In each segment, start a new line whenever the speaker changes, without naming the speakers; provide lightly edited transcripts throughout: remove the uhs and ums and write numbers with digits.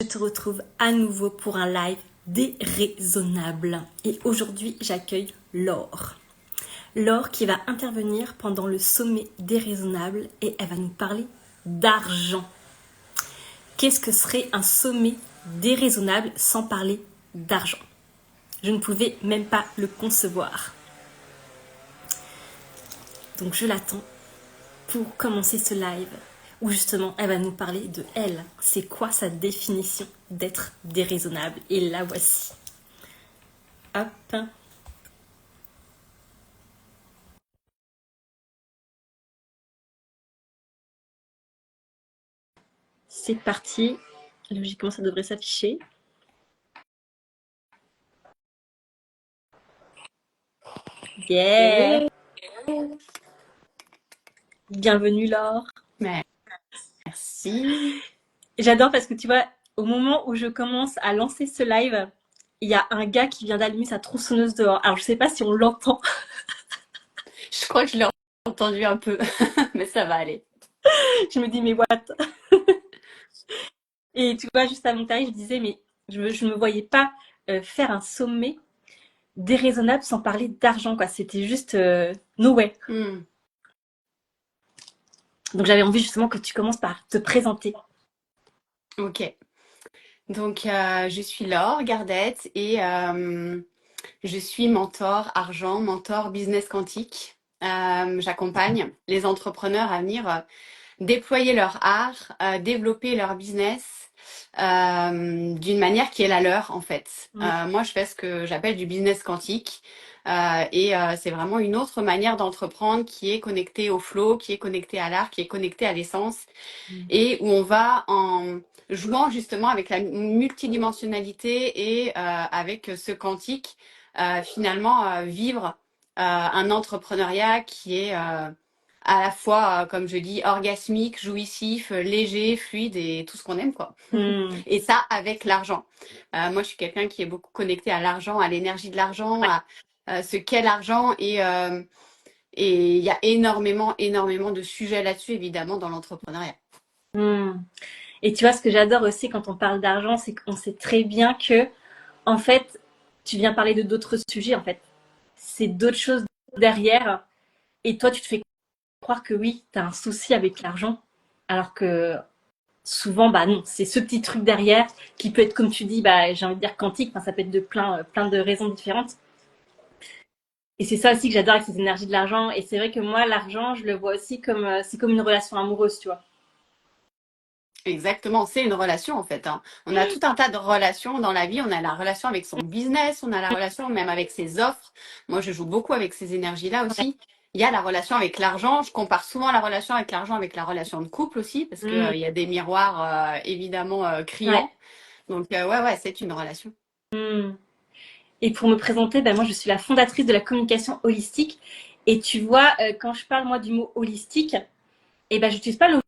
Je te retrouve à nouveau pour un live déraisonnable. Et aujourd'hui, j'accueille Laure. Laure qui va intervenir pendant le sommet déraisonnable et elle va nous parler d'argent. Qu'est-ce que serait un sommet déraisonnable sans parler d'argent? Je ne pouvais même pas le concevoir. Donc je l'attends pour commencer ce live où justement elle va nous parler de elle. C'est quoi sa définition d'être déraisonnable? Et la voici. Hop. C'est parti. Logiquement, ça devrait s'afficher. Yeah. Bienvenue Laure.
Merci.
J'adore parce que tu vois, au moment où je commence à lancer ce live, il y a un gars qui vient d'allumer sa tronçonneuse dehors. Alors je sais pas si on l'entend.
Je crois que je l'ai entendu un peu, mais ça va aller.
Je me dis mais what? Et tu vois, juste avant que t'arrives, je disais mais je ne me voyais pas faire un sommet déraisonnable sans parler d'argent quoi. C'était juste no way. Donc j'avais envie justement que tu commences par te présenter.
Ok. Donc, je suis Laure Gardette et je suis mentor argent, mentor business quantique. J'accompagne les entrepreneurs à venir déployer leur art, développer leur business d'une manière qui est la leur en fait. Moi, je fais ce que j'appelle du business quantique. Et c'est vraiment une autre manière d'entreprendre qui est connectée au flow, qui est connectée à l'art, qui est connectée à l'essence et où on va en jouant justement avec la multidimensionnalité et avec ce quantique, finalement vivre un entrepreneuriat qui est à la fois, comme je dis, orgasmique, jouissif, léger, fluide et tout ce qu'on aime, quoi. Et ça, avec l'argent. Moi, je suis quelqu'un qui est beaucoup connecté à l'argent, à l'énergie de l'argent, à ce qu'est l'argent. Et il y a énormément, énormément de sujets là-dessus, évidemment, dans l'entrepreneuriat.
Et tu vois, ce que j'adore aussi quand on parle d'argent, c'est qu'on sait très bien que, en fait, tu viens parler de d'autres sujets, en fait. C'est d'autres choses derrière. Et toi, tu te fais croire que oui, tu as un souci avec l'argent. Alors que souvent, bah non, c'est ce petit truc derrière qui peut être, comme tu dis, bah, j'ai envie de dire quantique. Enfin, ça peut être de plein de raisons différentes. Et c'est ça aussi que j'adore avec ces énergies de l'argent. Et c'est vrai que moi, l'argent, je le vois aussi comme, c'est comme une relation amoureuse, tu vois.
Exactement, c'est une relation en fait, hein. On a tout un tas de relations dans la vie. On a la relation avec son business, on a la relation même avec ses offres. Moi, je joue beaucoup avec ces énergies-là aussi. Il y a la relation avec l'argent. Je compare souvent la relation avec l'argent avec la relation de couple aussi, parce que,
Mmh.
il y a des miroirs évidemment
Ouais.
criants. Donc, ouais, ouais, c'est une relation.
Mmh. Et pour me présenter, ben moi je suis la fondatrice de la communication holistique. Et tu vois, quand je parle moi du mot holistique, et ben j'utilise pas le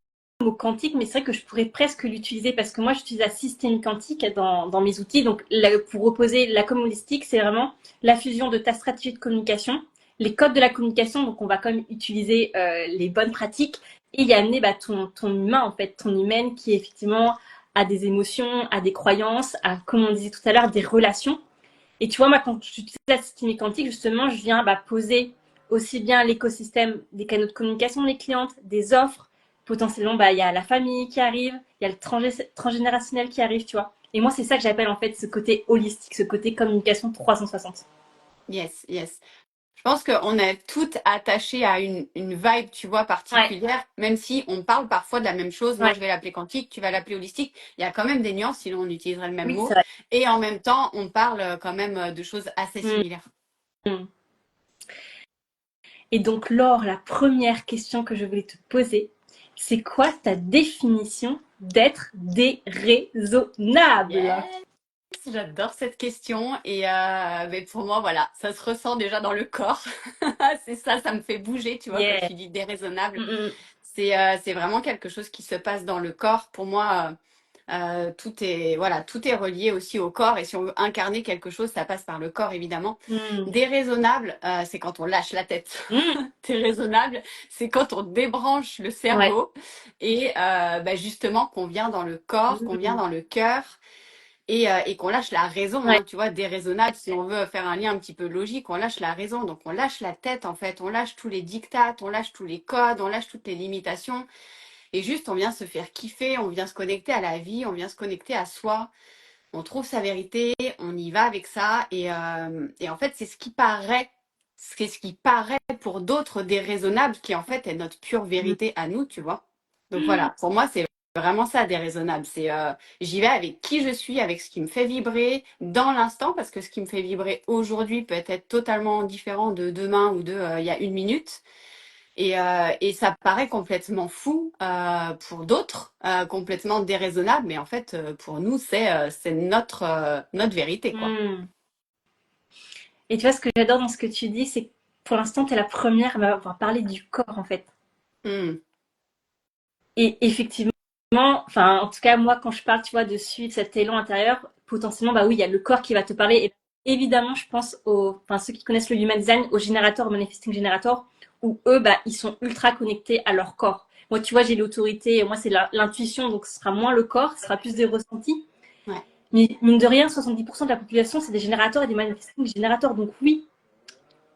mot quantique, mais c'est vrai que je pourrais presque l'utiliser parce que moi j'utilise la systémique quantique dans mes outils. Donc pour opposer la com holistique, c'est vraiment la fusion de ta stratégie de communication, les codes de la communication. Donc on va quand même utiliser les bonnes pratiques et y amener bah, ton humain en fait, ton humaine qui effectivement a des émotions, a des croyances, a comme on disait tout à l'heure des relations. Et tu vois, moi, quand j'utilise la systémie quantique, justement, je viens bah, poser aussi bien l'écosystème des canaux de communication des clientes, des offres. Potentiellement, bah, il y a la famille qui arrive, il y a le transgénérationnel qui arrive, tu vois. Et moi, c'est ça que j'appelle en fait ce côté holistique, ce côté communication 360.
Yes, yes. Je pense qu'on est toutes attachées à une vibe, tu vois,
Ouais,
particulière, même si on parle parfois de la même chose. Moi,
ouais.
je vais l'appeler quantique, tu vas l'appeler holistique. Il y a quand même des nuances, sinon on utiliserait le même
Oui, c'est
mot.
vrai.
Et en même temps, on parle quand même de choses assez
Mm,
similaires.
mm. Et donc, Laure, la première question que je voulais te poser, c'est quoi ta définition d'être déraisonnable?
Yes, j'adore cette question. Et mais pour moi, voilà, ça se ressent déjà dans le corps. C'est ça, ça me fait bouger, tu vois, quand
Yeah.
tu dis déraisonnable.
Mm, mm.
C'est vraiment quelque chose qui se passe dans le corps. Pour moi, Tout est relié aussi au corps. Et si on veut incarner quelque chose, ça passe par le corps, évidemment.
Mm.
Déraisonnable, c'est quand on lâche la tête.
Mm.
Déraisonnable, c'est quand on débranche le
Ouais.
cerveau et justement qu'on vient dans le corps, qu'on vient
Mm.
dans le cœur et qu'on lâche la raison,
Ouais.
hein, tu vois, déraisonnable, si on veut faire un lien un petit peu logique, on lâche la raison. Donc on lâche la tête en fait, on lâche tous les dictats, on lâche tous les codes, on lâche toutes les limitations et juste on vient se faire kiffer, on vient se connecter à la vie, on vient se connecter à soi, on trouve sa vérité, on y va avec ça et en fait c'est ce qui paraît pour d'autres déraisonnable qui en fait est notre pure vérité à nous, tu vois. Donc voilà, pour moi c'est vraiment ça déraisonnable, c'est j'y vais avec qui je suis, avec ce qui me fait vibrer dans l'instant parce que ce qui me fait vibrer aujourd'hui peut être totalement différent de demain ou de il y a une minute. Et ça paraît complètement fou pour d'autres, complètement déraisonnable, mais en fait, pour nous, c'est notre vérité, quoi.
Mm. Et tu vois, ce que j'adore dans ce que tu dis, c'est que pour l'instant, tu es la première à m'avoir parlé du corps, en fait.
Hmm.
Et effectivement, enfin, en tout cas, moi, quand je parle, tu vois, de suivre cet élan intérieur, potentiellement, bah oui, il y a le corps qui va te parler. Et évidemment, je pense enfin, ceux qui connaissent le human design, aux générateurs, au manifesting generator, où eux, bah, ils sont ultra connectés à leur corps. Moi, tu vois, j'ai l'autorité, moi, c'est l'intuition, donc ce sera moins le corps, ce sera plus des ressentis.
Ouais,
Mais mine de rien, 70% de la population, c'est des générateurs et des manifesting générateurs. Donc oui,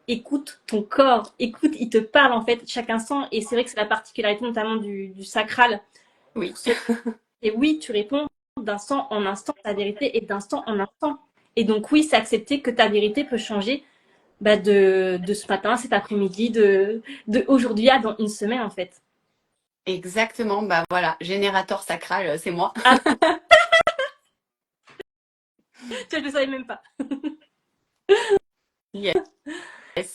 écoute ton corps, écoute, il te parle en fait chaque instant. Et c'est vrai que c'est la particularité notamment du sacral.
oui,
Pour ceux et oui, tu réponds d'instant en instant, ta vérité est d'instant en instant. Et donc oui, c'est accepter que ta vérité peut changer bah, de ce matin à cet après-midi, de aujourd'hui à dans une semaine en fait.
exactement. Bah voilà, générateur sacral, c'est moi.
Ah, tu vois, je ne savais même pas.
Yes.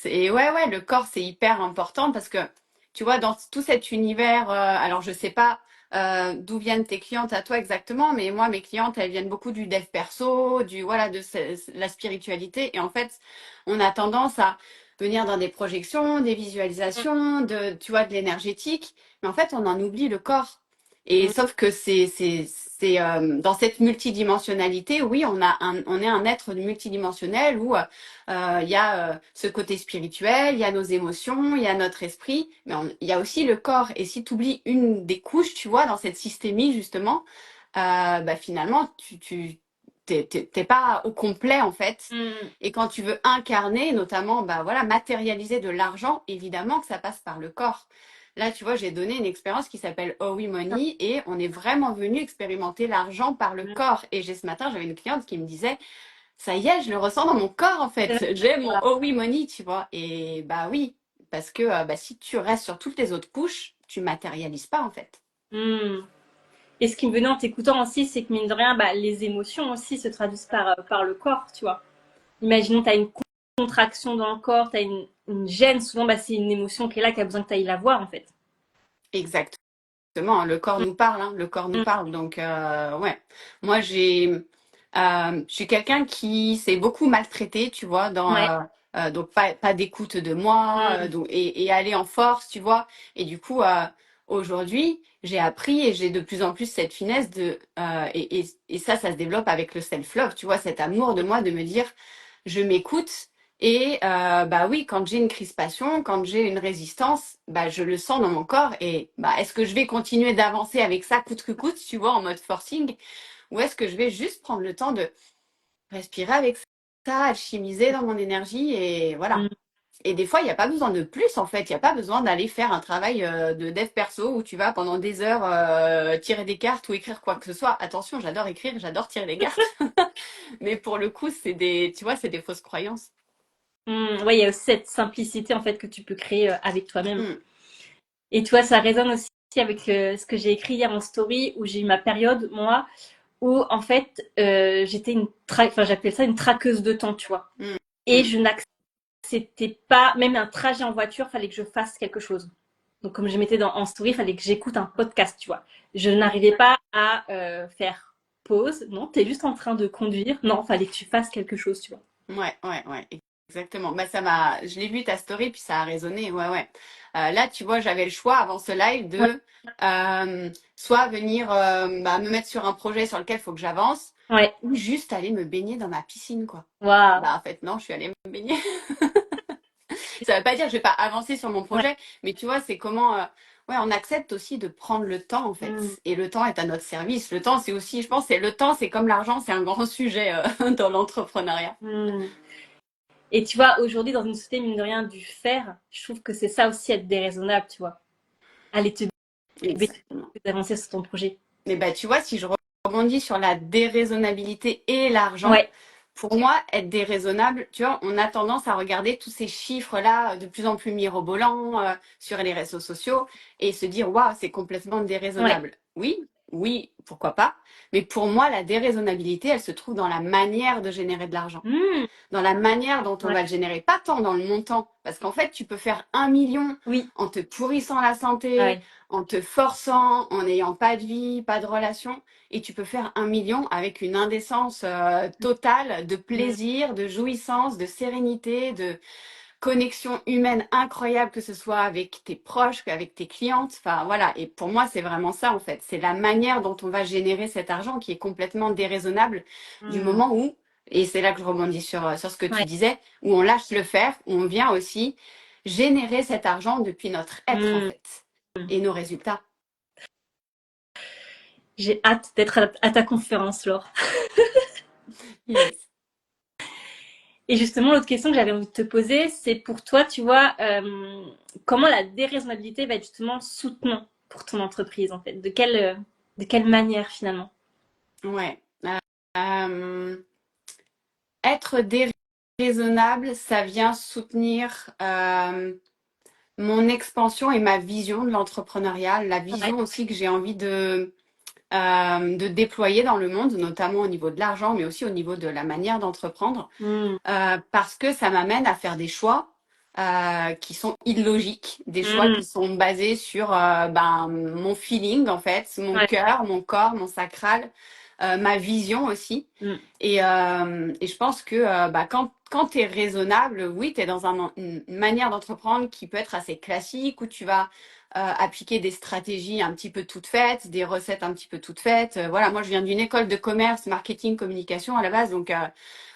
Et ouais, le corps, c'est hyper important parce que, tu vois, dans tout cet univers, alors je sais pas d'où viennent tes clientes à toi exactement, mais moi, mes clientes, elles viennent beaucoup du dev perso, voilà, la spiritualité. Et en fait, on a tendance à venir dans des projections, des visualisations, tu vois, de l'énergétique. Mais en fait, on en oublie le corps. Et sauf que dans cette multidimensionnalité, oui, on est un être multidimensionnel où il y a ce côté spirituel, il y a nos émotions, il y a notre esprit, mais il y a aussi le corps. Et si tu oublies une des couches, tu vois, dans cette systémie, justement, finalement, t'es pas au complet, en fait.
Mm.
Et quand tu veux incarner, notamment, voilà, matérialiser de l'argent, évidemment que ça passe par le corps. Là, tu vois, j'ai donné une expérience qui s'appelle Oh Oui Money et on est vraiment venu expérimenter l'argent par le corps. Et ce matin, j'avais une cliente qui me disait, ça y est, je le ressens dans mon corps en fait. J'ai mon
Voilà.
oh oui money, tu vois. Et bah oui, parce que si tu restes sur toutes les autres couches, tu matérialises pas en fait.
Mm. Et ce qui me venait en t'écoutant aussi, c'est que mine de rien, bah, les émotions aussi se traduisent par le corps, tu vois. Imaginons, tu as une contraction dans le corps, tu as une gêne, souvent bah, c'est une émotion qui est là, qui a besoin que tu ailles la voir en fait.
Exactement, le corps nous parle, hein, le corps nous
Mm.
parle. Donc ouais, moi je suis quelqu'un qui s'est beaucoup maltraité, tu vois,
Ouais.
donc pas d'écoute de moi,
Mm.
et aller en force, tu vois. Et du coup, aujourd'hui, j'ai appris et j'ai de plus en plus cette finesse et ça se développe avec le self-love, tu vois, cet amour de moi de me dire, je m'écoute. Et bah oui, quand j'ai une crispation, quand j'ai une résistance, bah je le sens dans mon corps. Et bah est-ce que je vais continuer d'avancer avec ça coûte que coûte, tu vois, en mode forcing, ou est-ce que je vais juste prendre le temps de respirer avec ça, alchimiser dans mon énergie et voilà.
Mm.
Et des fois, il n'y a pas besoin de plus en fait. Il n'y a pas besoin d'aller faire un travail de dev perso où tu vas pendant des heures tirer des cartes ou écrire quoi que ce soit. Attention, j'adore écrire, j'adore tirer des cartes. Mais pour le coup, tu vois, c'est des fausses croyances.
Mm. Ouais, il y a aussi cette simplicité en fait que tu peux créer avec toi-même.
Hmm.
Et tu vois, ça résonne aussi avec ce que j'ai écrit hier en story où j'ai eu ma période, moi, où en fait, j'étais enfin, j'appelle ça une traqueuse de temps, tu vois.
Hmm.
Et je n'acceptais pas, même un trajet en voiture, fallait que je fasse quelque chose. Donc, comme je mettais en story, il fallait que j'écoute un podcast, tu vois. Je n'arrivais pas à faire pause. Non, t'es juste en train de conduire. Non, fallait que tu fasses quelque chose, tu vois.
Ouais, exactement. Bah, je l'ai vu ta story, puis ça a résonné. Ouais, ouais. Là, tu vois, j'avais le choix avant ce live
Ouais,
de soit venir me mettre sur un projet sur lequel il faut que j'avance,
ouais,
ou juste aller me baigner dans ma piscine, quoi.
waouh.
Bah, en fait, non, je suis allée me baigner. Ça veut pas dire que je vais pas avancer sur mon
Ouais.
projet, mais tu vois, c'est comment, ouais, on accepte aussi de prendre le temps, en fait.
Mm,
Et le temps est à notre service. Le temps, c'est aussi, je pense, c'est le temps, c'est comme l'argent, c'est un grand sujet dans l'entrepreneuriat.
mm. Et tu vois, aujourd'hui, dans une société, mine de rien, du faire, je trouve que c'est ça aussi être déraisonnable, tu vois. Aller te baigner,
Exactement.
d'avancer sur ton projet.
Mais bah, tu vois, si je rebondis sur la déraisonnabilité et l'argent,
Ouais.
pour moi, être déraisonnable, tu vois, on a tendance à regarder tous ces chiffres-là de plus en plus mirobolants sur les réseaux sociaux et se dire, waouh, c'est complètement
Ouais.
déraisonnable. Oui, oui, pourquoi pas. Mais pour moi, la déraisonnabilité, elle se trouve dans la manière de générer de l'argent,
Mm,
dans la manière dont on
ouais.
va le générer, pas tant dans le montant, parce qu'en fait, tu peux faire 1 million
Oui.
en te pourrissant la santé,
Ouais.
en te forçant, en n'ayant pas de vie, pas de relation, et tu peux faire 1 million avec une indécence totale de
Mm,
plaisir, de jouissance, de sérénité, de connexion humaine incroyable, que ce soit avec tes proches, qu'avec tes clientes. Enfin voilà, et pour moi, c'est vraiment ça en fait. C'est la manière dont on va générer cet argent qui est complètement déraisonnable du
mm,
moment où, et c'est là que je rebondis sur ce que tu
ouais.
disais, où on lâche le faire, où on vient aussi générer cet argent depuis notre être en
Mm.
fait et nos résultats.
J'ai hâte d'être à ta conférence, Laure.
Yes.
Et justement, l'autre question que j'avais envie de te poser, c'est pour toi, tu vois, comment la déraisonnabilité va être justement soutenant pour ton entreprise, en fait? De quelle manière, finalement?
Ouais. Euh, Être déraisonnable, ça vient soutenir mon expansion et ma vision de l'entrepreneuriat, la
Ouais.
vision aussi que j'ai envie de déployer dans le monde, notamment au niveau de l'argent, mais aussi au niveau de la manière d'entreprendre,
Mm,
parce que ça m'amène à faire des choix qui sont illogiques, des choix
mm,
qui sont basés sur mon feeling en fait, mon
ouais.
cœur, mon corps, mon sacral, ma vision aussi.
Mm,
Et je pense que quand tu es raisonnable, oui, tu es dans une manière d'entreprendre qui peut être assez classique, où tu vas appliquer des stratégies un petit peu toutes faites, des recettes un petit peu toutes faites. Voilà, moi je viens d'une école de commerce, marketing, communication à la base, donc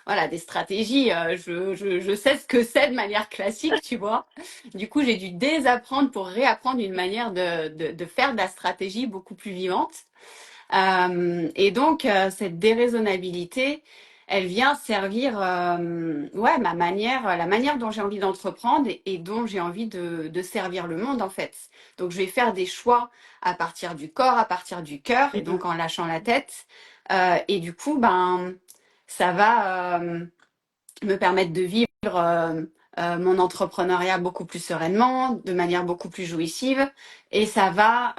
voilà, des stratégies, je sais ce que c'est de manière classique, tu vois. Du coup, j'ai dû désapprendre pour réapprendre une manière de faire de la stratégie beaucoup plus vivante. Et donc, cette déraisonnabilité, elle vient servir ouais, la manière dont j'ai envie d'entreprendre et dont j'ai envie de servir le monde, en fait. Donc, je vais faire des choix à partir du corps, à partir du cœur, et
mm,
donc en lâchant la tête. Et du coup, ça va me permettre de vivre mon entrepreneuriat beaucoup plus sereinement, de manière beaucoup plus jouissive, et ça va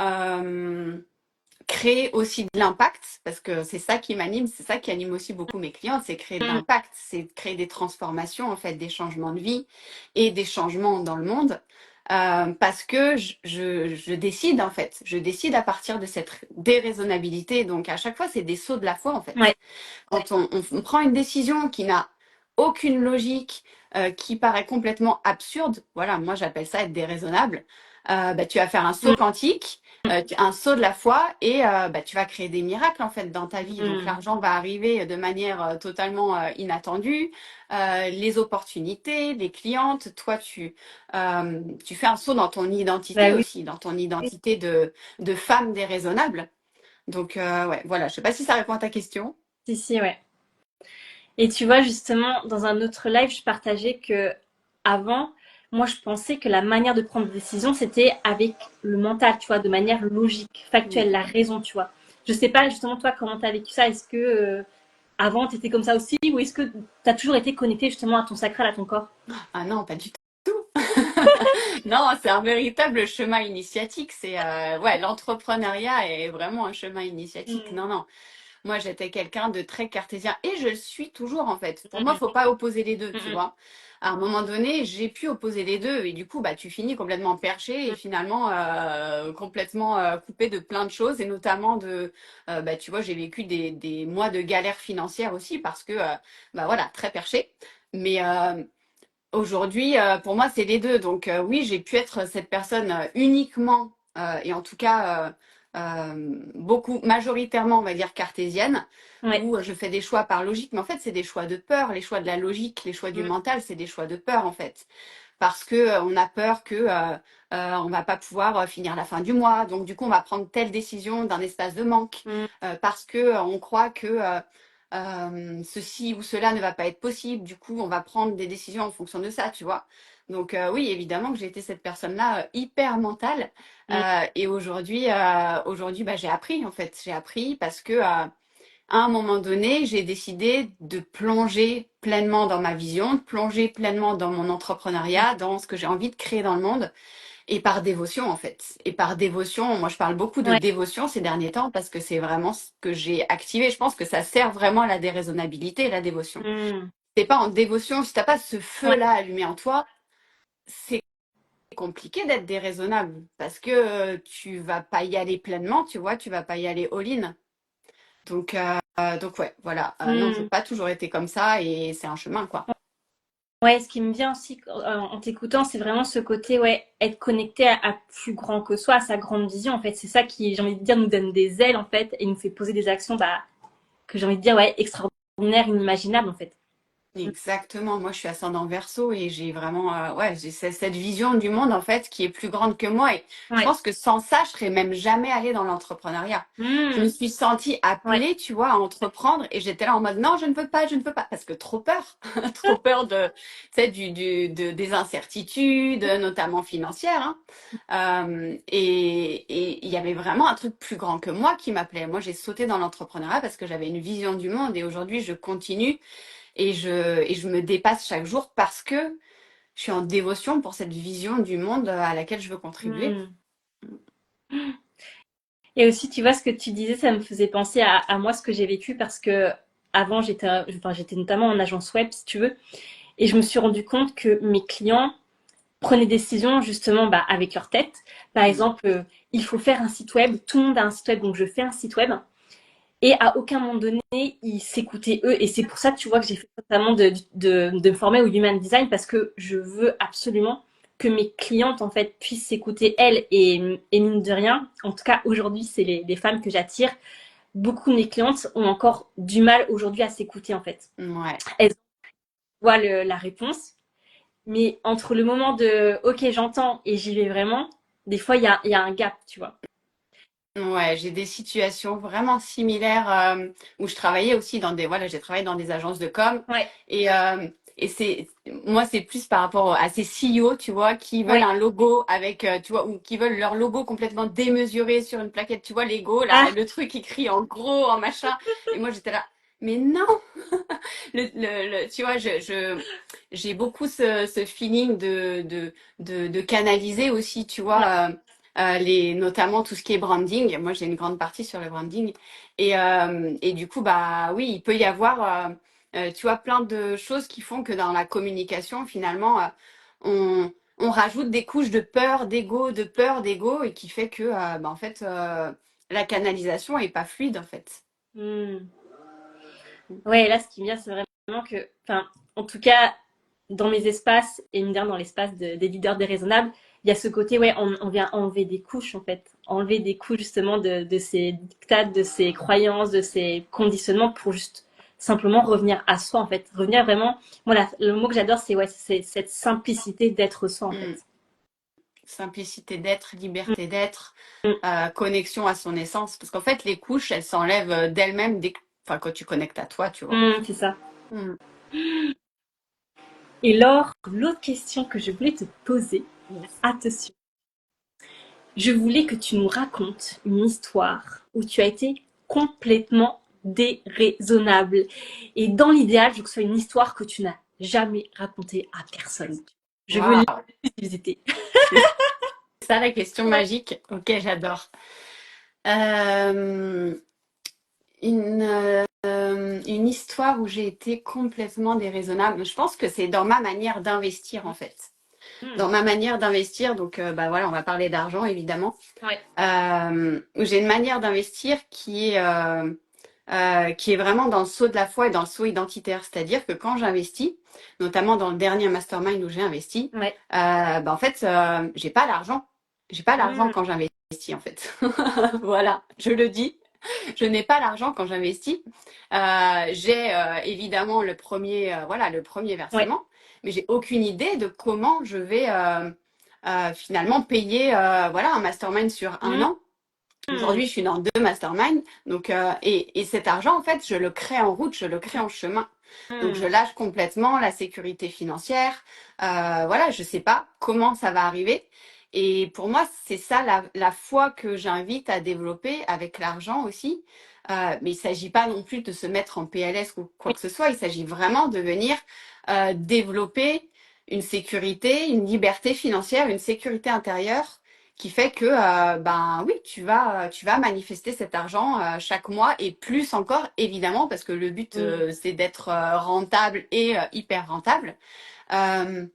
créer aussi de l'impact, parce que c'est ça qui m'anime, c'est ça qui anime aussi beaucoup mes clientes, c'est créer de
mm.
l'impact, c'est créer des transformations, en fait, des changements de vie et des changements dans le monde. Parce que je décide en fait, je décide à partir de cette déraisonnabilité. Donc à chaque fois, c'est des sauts de la foi en fait.
Ouais.
Quand on prend une décision qui n'a aucune logique, qui paraît complètement absurde, voilà, moi j'appelle ça être déraisonnable, tu vas faire un saut
Mm,
quantique, un saut de la foi et tu vas créer des miracles en fait dans ta vie. Donc
mm.
l'argent va arriver de manière totalement inattendue, les opportunités, les clientes, toi tu fais un saut dans ton
Bah
identité
oui.
aussi, dans ton identité de femme déraisonnable. Donc ouais, voilà, je sais pas si ça répond à ta question.
Si, si, ouais. Et tu vois, justement, dans un autre live, je partageais que avant, moi, je pensais que la manière de prendre des décisions, c'était avec le mental, tu vois, de manière logique,
Mm.
factuelle, la raison, tu vois. Je sais pas, justement, toi, comment tu as vécu ça. Est-ce que avant, tu étais comme ça aussi, ou est-ce que tu as toujours été connecté justement à ton sacral, à ton corps?
Ah non, pas du tout. Non, c'est un véritable chemin initiatique. C'est ouais, l'entrepreneuriat est vraiment un chemin initiatique.
Mm,
Non, non. Moi, j'étais quelqu'un de très cartésien et je le suis toujours en fait. Pour moi,
mm,
faut pas opposer les deux, tu
mm,
vois. À un moment donné, j'ai pu opposer les deux et du coup, tu finis complètement perché et
mm,
finalement complètement coupé de plein de choses et notamment tu vois, j'ai vécu des mois de galère financière aussi parce que voilà, très perché. Mais Aujourd'hui, pour moi, c'est les deux. Donc, oui, j'ai pu être cette personne uniquement, et en tout cas, beaucoup, majoritairement, on va dire, cartésienne,
Ouais.
où je fais des choix par logique. Mais en fait, c'est des choix de peur. Les choix de la logique, les choix du
Mm,
mental, c'est des choix de peur, en fait. Parce que on a peur que on va pas pouvoir finir la fin du mois. Donc, du coup, on va prendre telle décision d'un espace de manque.
mm,
Parce que on croit que ceci ou cela ne va pas être possible. Du coup, on va prendre des décisions en fonction de ça, tu vois. Donc oui, évidemment que j'ai été cette personne-là hyper mentale.
mm.
Et aujourd'hui, bah, j'ai appris en fait. J'ai appris parce que à un moment donné, j'ai décidé de plonger pleinement dans ma vision, de plonger pleinement dans mon entrepreneuriat, dans ce que j'ai envie de créer dans le monde. Et par dévotion, en fait. Et par dévotion, moi je parle beaucoup de
Ouais.
dévotion ces derniers temps parce que c'est vraiment ce que j'ai activé. Je pense que ça sert vraiment à la déraisonnabilité, la dévotion.
Mm.
T'es pas en dévotion, si t'as pas ce
Ouais.
feu-là allumé en toi, c'est compliqué d'être déraisonnable parce que tu vas pas y aller pleinement, tu vois, tu vas pas y aller all-in. Donc ouais, voilà. Non, j'ai
Mm.
pas toujours été comme ça et c'est un chemin, quoi.
Ouais, ce qui me vient aussi en t'écoutant, c'est vraiment ce côté, ouais, être connecté à plus grand que soi, à sa grande vision, en fait. C'est ça qui, j'ai envie de dire, nous donne des ailes, en fait, et nous fait poser des actions, bah, que j'ai envie de dire, ouais, extraordinaires, inimaginables, en fait.
Exactement. Moi, je suis ascendant Verseau et j'ai vraiment, ouais, j'ai cette vision du monde en fait qui est plus grande que moi. Et je
Ouais.
pense que sans ça, je serais même jamais allée dans l'entrepreneuriat. Je me
Mm.
suis sentie
Ouais.
appelée, tu vois, à entreprendre et j'étais là en mode non, je ne peux pas, je ne peux pas, parce que trop peur, trop peur de, tu sais, des incertitudes, notamment financières. Hein. Et il y avait vraiment un truc plus grand que moi qui m'appelait. Moi, j'ai sauté dans l'entrepreneuriat parce que j'avais une vision du monde et aujourd'hui, je continue et je me dépasse chaque jour parce que je suis en dévotion pour cette vision du monde à laquelle je veux contribuer.
Mm. Et aussi, tu vois, ce que tu disais, ça me faisait penser à moi, ce que j'ai vécu, parce que avant, j'étais notamment en agence web, si tu veux, et je me suis rendu compte que mes clients prenaient des décisions justement bah, avec leur tête. Par
Mm.
exemple, il faut faire un site web, tout le monde a un site web, donc je fais un site web. Et à aucun moment donné, ils s'écoutaient eux. Et c'est pour ça que tu vois que j'ai fait notamment de me former au Human Design, parce que je veux absolument que mes clientes en fait puissent s'écouter elles. Et mine de rien, en tout cas aujourd'hui, c'est les femmes que j'attire. Beaucoup de mes clientes ont encore du mal aujourd'hui à s'écouter en fait.
Ouais.
Elles voient la réponse, mais entre le moment de OK, j'entends et j'y vais vraiment, des fois il y a un gap, tu vois.
Ouais, j'ai des situations vraiment similaires où je travaillais aussi voilà, j'ai travaillé dans des agences de com
Ouais,
et moi, c'est plus par rapport à ces CEO, tu vois, qui veulent
ouais.
un logo avec, tu vois, ou qui veulent leur logo complètement démesuré sur une plaquette, tu vois, Lego, là,
Ah,
le truc écrit en gros, en machin. Et moi, j'étais là, mais non, tu vois, j'ai beaucoup ce feeling de canaliser aussi, tu
ouais.
vois, notamment tout ce qui est branding. Moi, j'ai une grande partie sur le branding. Et du coup, bah oui, il peut y avoir, tu vois, plein de choses qui font que dans la communication, finalement, on rajoute des couches de peur, d'ego, de peur, d'ego, et qui fait que, bah, en fait, la canalisation est pas fluide, en fait.
Hmm. Ouais, là, ce qui me vient, c'est vraiment que, enfin, en tout cas, dans mes espaces, et me dire dans l'espace des leaders déraisonnables, il y a ce côté, ouais, on vient enlever des couches, en fait. Enlever des couches, justement, de ces dictats, de ces croyances, de ces conditionnements pour juste simplement revenir à soi, en fait. Revenir vraiment, moi, le mot que j'adore, c'est, ouais, c'est cette simplicité d'être soi, en fait.
Mm. Simplicité d'être,
Mm,
liberté d'être,
mm,
connexion à son essence. Parce qu'en fait, les couches, elles s'enlèvent d'elles-mêmes enfin, quand tu connectes à toi, tu vois.
c'est ça.
Mm.
Et Laure, l'autre question que je voulais te poser,
Yes.
attention. Je voulais que tu nous racontes une histoire où tu as été complètement déraisonnable. Et dans l'idéal, je veux que ce soit une histoire que tu n'as jamais racontée à personne. Je veux
Waouh,
l'exclusivité.
c'est ça la question magique. Ok, j'adore. Euh, une histoire où j'ai été complètement déraisonnable. Je pense que c'est dans ma manière d'investir en fait.
Hmm.
Dans ma manière d'investir, donc bah voilà, on va parler d'argent évidemment.
Ouais.
Où j'ai une manière d'investir qui est qui est vraiment dans le saut de la foi et dans le saut identitaire. C'est-à-dire que quand j'investis, notamment dans le dernier mastermind où j'ai investi,
Ouais.
en fait, j'ai pas l'argent. J'ai pas l'argent
Mm.
quand j'investis, en fait. Voilà, je le dis. Je n'ai pas l'argent quand j'investis. J'ai évidemment le premier
Ouais.
versement, mais j'ai aucune idée de comment je vais finalement payer un mastermind sur un
Mm.
an. Aujourd'hui, je suis dans 2 masterminds, donc et cet argent, en fait, je le crée en route, je le crée en chemin. Donc, je
Mm.
lâche complètement la sécurité financière. Voilà, je sais pas comment ça va arriver. Et pour moi, c'est ça la foi que j'invite à développer avec l'argent aussi. Mais il s'agit pas non plus de se mettre en PLS ou quoi que ce soit. Il s'agit vraiment de venir développer une sécurité, une liberté financière, une sécurité intérieure qui fait que ben oui, tu vas manifester cet argent chaque mois et plus encore évidemment parce que le but
Mm.
c'est d'être rentable et hyper rentable. Euh,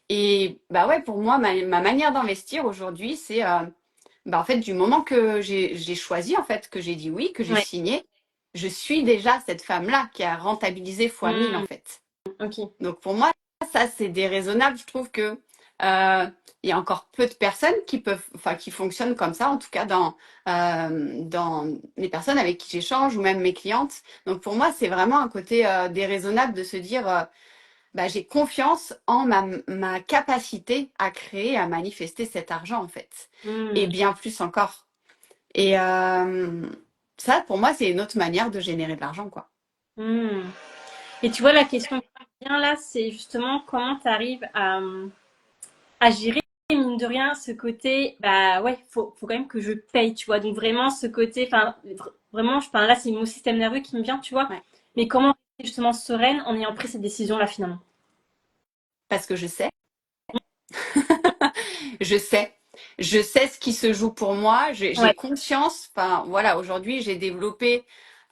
et bah ouais, pour moi ma manière d'investir aujourd'hui, c'est en fait du moment que j'ai choisi en fait que j'ai dit oui, que j'ai
Ouais.
signé, je suis déjà cette femme-là qui a rentabilisé fois 1000 en
Mm.
fait.
Ok.
Donc pour moi, ça c'est déraisonnable. Je trouve que il y a encore peu de personnes qui peuvent, enfin qui fonctionnent comme ça, en tout cas dans les personnes avec qui j'échange ou même mes clientes. Donc pour moi, c'est vraiment un côté déraisonnable de se dire, j'ai confiance en ma capacité à créer, à manifester cet argent en fait, et
Mm.
bien plus encore. Et ça, pour moi, c'est une autre manière de générer de l'argent, quoi.
Mm. Et tu vois, la question qui vient là, c'est justement comment tu arrives à gérer, mine de rien, ce côté, bah ouais, faut quand même que je paye, tu vois. Donc vraiment, ce côté, enfin, vraiment, là, c'est mon système nerveux qui me vient, tu vois.
Ouais.
Mais comment rester justement sereine en ayant pris cette décision-là, finalement.
Parce que je sais. Je sais. Je sais ce qui se joue pour moi. J'ai
Ouais.
conscience. Enfin, voilà, aujourd'hui, j'ai développé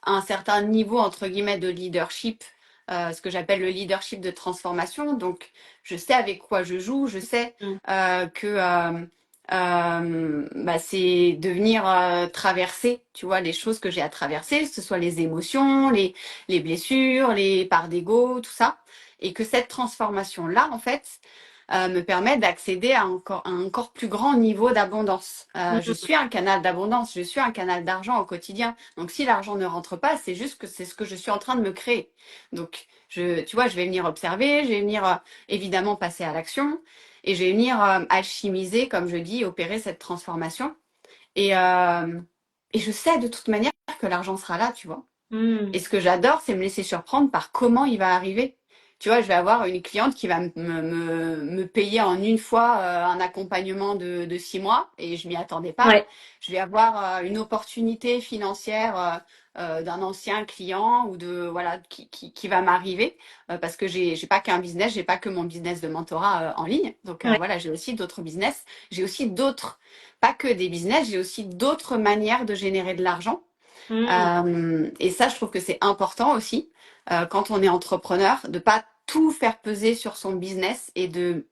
un certain niveau, entre guillemets, de leadership, ce que j'appelle le leadership de transformation. Donc, je sais avec quoi je joue. Je sais
Mm.
que c'est de venir traverser, tu vois, les choses que j'ai à traverser, que ce soit les émotions, les blessures, les parts d'ego, tout ça. Et que cette transformation-là, en fait, me permet d'accéder à un encore plus grand niveau d'abondance. Je
Mm.
suis un canal d'abondance, je suis un canal d'argent au quotidien. Donc si l'argent ne rentre pas, c'est juste que c'est ce que je suis en train de me créer. Donc tu vois, je vais venir observer, je vais venir évidemment passer à l'action et je vais venir alchimiser, comme je dis, opérer cette transformation. Et, euh, et je sais de toute manière que l'argent sera là, tu vois.
Mm.
Et ce que j'adore, c'est me laisser surprendre par comment il va arriver. Tu vois, je vais avoir une cliente qui va me payer en une fois un accompagnement de 6 mois et je m'y attendais pas.
Ouais.
Je vais avoir une opportunité financière d'un ancien client ou de voilà qui va m'arriver parce que j'ai pas qu'un business, j'ai pas que mon business de mentorat en ligne. Donc
Ouais.
voilà, j'ai aussi d'autres business, j'ai aussi d'autres, pas que des business, j'ai aussi d'autres manières de générer de l'argent
Mm.
et ça, je trouve que c'est important aussi quand on est entrepreneur, de pas tout faire peser sur son business et de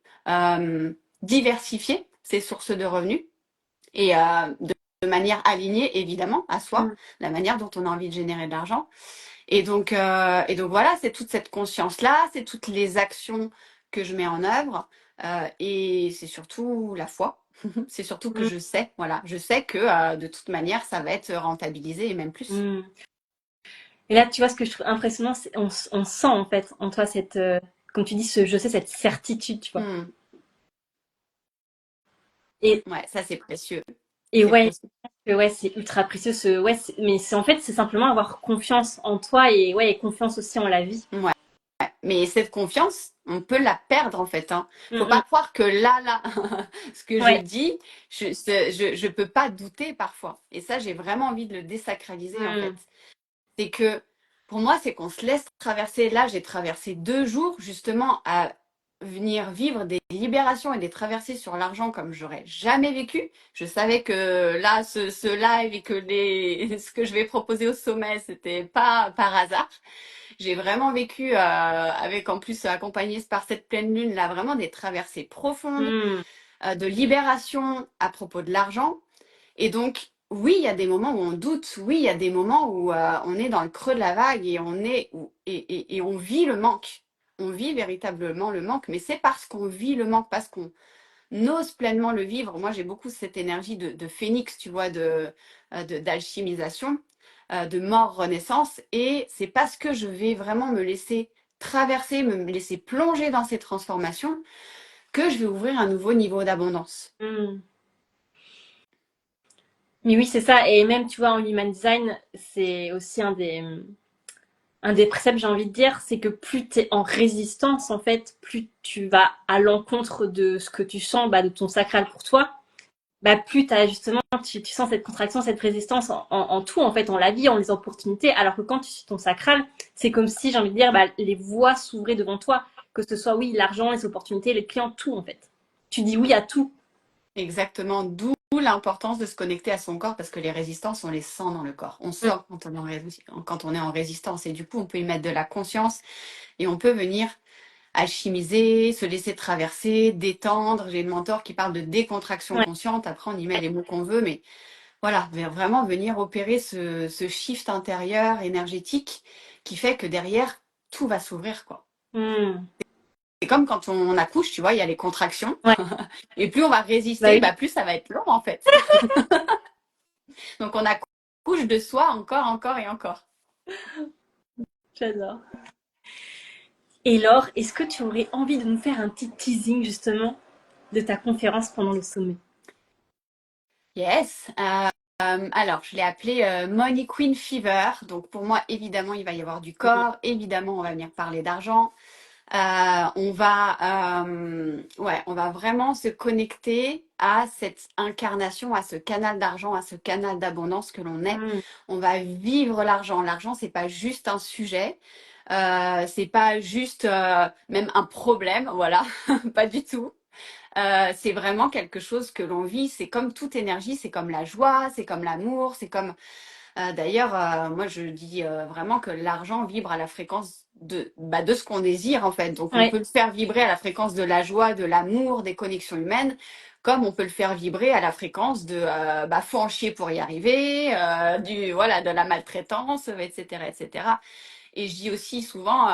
diversifier ses sources de revenus et de manière alignée évidemment à soi,
Mm.
la manière dont on a envie de générer de l'argent. Et donc voilà, c'est toute cette conscience-là, c'est toutes les actions que je mets en œuvre et c'est surtout la foi. C'est surtout que
Mm.
je sais, voilà, je sais que de toute manière, ça va être rentabilisé et même plus.
Mm. Et là, tu vois, ce que je trouve impressionnant, c'est on sent en fait en toi cette, comme tu dis, je sais, cette certitude, tu vois.
Hmm.
Et,
Ouais, ça c'est précieux.
et
C'est
ouais,
précieux.
ouais, c'est ultra précieux. Ouais, mais c'est en fait, c'est simplement avoir confiance en toi et ouais, et confiance aussi en la vie.
Ouais. Mais cette confiance, on peut la perdre en fait. Hein. Faut
Mm,
pas croire que là, ce que
mm.
je
Ouais.
dis, je peux pas douter parfois. Et ça, j'ai vraiment envie de le désacraliser en fait.
Mm,
C'est que pour moi, c'est qu'on se laisse traverser. Là, j'ai traversé 2 jours justement à venir vivre des libérations et des traversées sur l'argent comme j'aurais jamais vécu. Je savais que là, ce live et que ce que je vais proposer au sommet, c'était pas par hasard. J'ai vraiment vécu avec en plus accompagné par cette pleine lune là vraiment des traversées profondes
mm.
de libération à propos de l'argent. Et donc oui, il y a des moments où on doute, oui, il y a des moments où on est dans le creux de la vague et et on vit le manque. On vit véritablement le manque, mais c'est parce qu'on vit le manque, parce qu'on ose pleinement le vivre. Moi, j'ai beaucoup cette énergie de phénix, tu vois, d'alchimisation, de mort-renaissance. Et c'est parce que je vais vraiment me laisser traverser, me laisser plonger dans ces transformations que je vais ouvrir un nouveau niveau d'abondance.
Hmm. Mais oui, c'est ça. Et même, tu vois, en human design, c'est aussi un des préceptes, j'ai envie de dire, c'est que plus tu es en résistance, en fait, plus tu vas à l'encontre de ce que tu sens, bah, de ton sacral pour toi, bah, plus t'as justement, tu sens cette contraction, cette résistance en tout, en fait, en la vie, en les opportunités. Alors que quand tu suis ton sacral, c'est comme si, j'ai envie de dire, bah, les voies s'ouvraient devant toi. Que ce soit, oui, l'argent, les opportunités, les clients, tout, en fait. Tu dis oui à tout.
Exactement, d'où l'importance de se connecter à son corps parce que les résistances, on les sent dans le corps. On sent
Mm.
quand on est en résistance et du coup, on peut y mettre de la conscience et on peut venir alchimiser, se laisser traverser, détendre. J'ai une mentor qui parle de décontraction
Ouais.
consciente. Après, on y met les mots qu'on veut, mais voilà, vraiment venir opérer ce shift intérieur énergétique qui fait que derrière, tout va s'ouvrir, quoi.
Mm.
C'est comme quand on accouche, tu vois, il y a les contractions.
Ouais.
Et plus on va
Bah
résister,
oui,
bah plus ça va être long, en fait. Donc on accouche de soi encore, encore et encore.
j'adore. Et Laure, est-ce que tu aurais envie de nous faire un petit teasing, justement, de ta conférence pendant le sommet?
Yes. Alors, je l'ai appelé Money Queen Fever. Donc, pour moi, évidemment, il va y avoir du corps. Évidemment, on va venir parler d'argent. On va vraiment se connecter à cette incarnation, à ce canal d'argent, à ce canal d'abondance que l'on est.
Mm.
On va vivre l'argent. L'argent, c'est pas juste un sujet. C'est pas juste même un problème. Voilà, pas du tout. C'est vraiment quelque chose que l'on vit. C'est comme toute énergie, c'est comme la joie, c'est comme l'amour, c'est comme. D'ailleurs, moi je dis vraiment que l'argent vibre à la fréquence de ce qu'on désire en fait. Donc on
Ouais.
peut le faire vibrer à la fréquence de la joie, de l'amour, des connexions humaines, comme on peut le faire vibrer à la fréquence de faut en chier pour y arriver, de la maltraitance, etc., etc. Et je dis aussi souvent,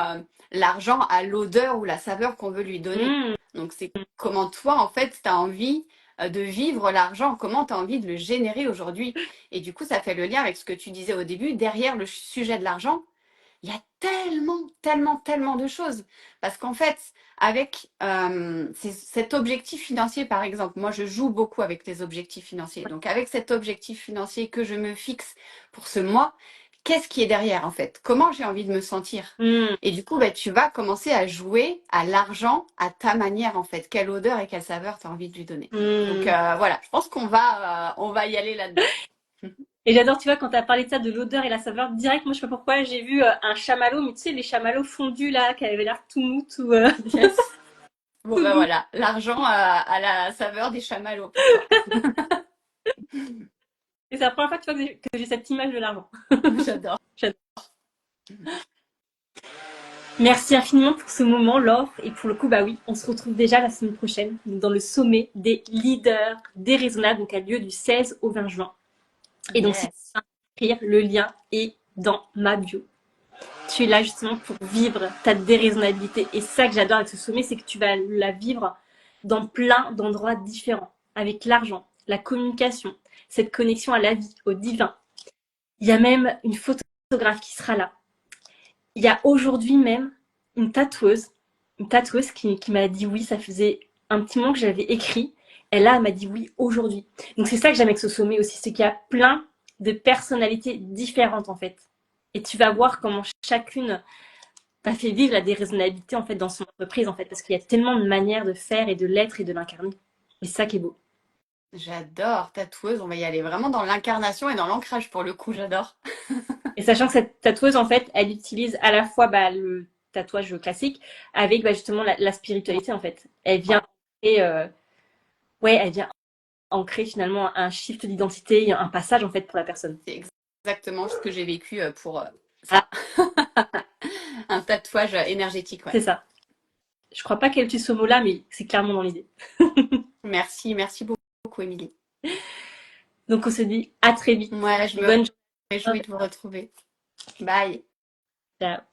l'argent a l'odeur ou la saveur qu'on veut lui donner.
Mm.
Donc c'est comment toi, en fait, tu as envie de vivre l'argent, comment tu as envie de le générer aujourd'hui. Et du coup, ça fait le lien avec ce que tu disais au début. Derrière le sujet de l'argent, il y a tellement, tellement, tellement de choses. Parce qu'en fait, avec cet objectif financier, par exemple, moi, je joue beaucoup avec les objectifs financiers. Donc, avec cet objectif financier que je me fixe pour ce mois, qu'est-ce qui est derrière, en fait? Comment j'ai envie de me sentir?
Mm.
Et du coup, bah, tu vas commencer à jouer à l'argent à ta manière, en fait. Quelle odeur et quelle saveur tu as envie de lui donner. Donc,
Mm.
voilà, je pense on va y aller là-dedans.
Et j'adore, tu vois, quand tu as parlé de ça, de l'odeur et la saveur, direct, moi, je sais pas pourquoi, j'ai vu un chamallow, mais tu sais, les chamallows fondus, là, qui avaient l'air tout mou, tout,
Yes. Bon,
tout
ben
doux.
voilà, l'argent a la saveur des chamallows pour toi.
Et c'est la première fois, tu vois, que j'ai cette image de l'argent.
J'adore.
J'adore. Merci infiniment pour ce moment, Laure. Et pour le coup, bah oui, on se retrouve déjà la semaine prochaine dans le sommet des leaders déraisonnables, donc à lieu du 16 au 20 juin. Et donc, si tu
Yes.
veux inscrire, le lien est dans ma bio. Tu es là justement pour vivre ta déraisonnabilité. Et ça que j'adore avec ce sommet, c'est que tu vas la vivre dans plein d'endroits différents, avec l'argent, la communication, cette connexion à la vie, au divin. Il y a même une photographe qui sera là. Il y a aujourd'hui même une tatoueuse qui m'a dit oui, ça faisait un petit moment que j'avais écrit. Et là, elle m'a dit oui aujourd'hui. Donc c'est ça que j'aime avec ce sommet aussi, c'est qu'il y a plein de personnalités différentes en fait. Et tu vas voir comment chacune t'a fait vivre la déraisonnabilité en fait dans son entreprise en fait, parce qu'il y a tellement de manières de faire et de l'être et de l'incarner. Et c'est ça qui est beau.
J'adore. Tatoueuse, on va y aller vraiment dans l'incarnation et dans l'ancrage pour le coup, j'adore.
Et sachant que cette tatoueuse en fait, elle utilise à la fois bah, le tatouage classique avec bah, justement la spiritualité en fait. Elle vient
Ouais,
et, ouais, elle vient ancrer finalement un shift d'identité, un passage en fait pour la personne.
c'est exactement ce que j'ai vécu pour
Ah,
ça. Un tatouage énergétique, ouais.
c'est ça. Je crois pas qu'elle utilise ce mot-là, mais c'est clairement dans l'idée.
Merci, merci beaucoup, Émilie.
Donc on se dit à très vite.
Ouais, je me
Bonne
réjouis
journée.
de vous retrouver. Bye.
Ciao.